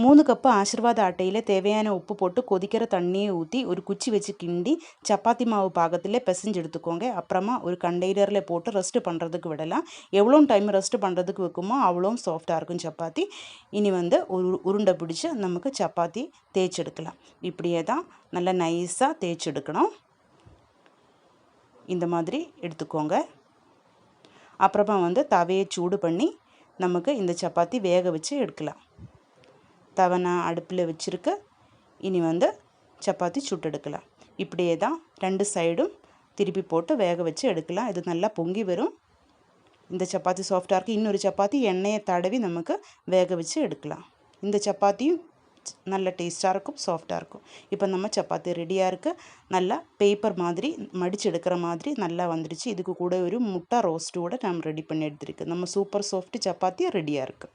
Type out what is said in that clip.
3 cup Aashirvaad ஆட்டையில் தேவையான உப்பு போட்டு கொதிக்கிற தண்ணியை ஊற்றி ஒரு குச்சி வச்சு கிண்டி சப்பாத்தி மாவு பாகத்தில் பிசைஞ்சு எடுத்துக்கோங்க. அப்புறமா ஒரு கண்டெய்னரில் போட்டு ரெஸ்ட் பண்ணுறதுக்கு விடலாம். எவ்வளோ டைம் ரெஸ்ட் பண்ணுறதுக்கு வைக்குமோ அவ்வளோ சாஃப்டாக இருக்கும் சப்பாத்தி. இனி ஒரு உருண்டை பிடிச்சி நமக்கு சப்பாத்தி தேய்ச்சி எடுக்கலாம். இப்படியே தான் நல்லா நைஸாக தேய்ச்சி எடுக்கணும். இந்த மாதிரி எடுத்துக்கோங்க. அப்புறமா தவையை சூடு பண்ணி நமக்கு இந்த சப்பாத்தி வேக வச்சு எடுக்கலாம். தவை நான் அடுப்பில் வச்சுருக்க. இனி சப்பாத்தி சுட்டெடுக்கலாம். இப்படியே தான் 2 சைடும் திருப்பி போட்டு வேக வச்சு எடுக்கலாம். இது நல்லா பொங்கி வரும். இந்த சப்பாத்தி சாஃப்டாக இருக்குது. இன்னொரு சப்பாத்தி எண்ணெயை தடவி நமக்கு வேக வச்சு எடுக்கலாம். இந்த சப்பாத்தியும் நல்ல டேஸ்ட்டாக இருக்கும், சாஃப்டாக இருக்கும். இப்போ நம்ம சப்பாத்தி ரெடியாக இருக்குது. நல்லா பேப்பர் மாதிரி மடித்து எடுக்கிற மாதிரி நல்லா வந்துடுச்சு. இதுக்கு கூட ஒரு முட்டை ரோஸ்ட்டு கூட நம்ம ரெடி பண்ணி எடுத்துருக்கு. நம்ம சூப்பர் சாஃப்ட் சப்பாத்தி ரெடியாக இருக்குது.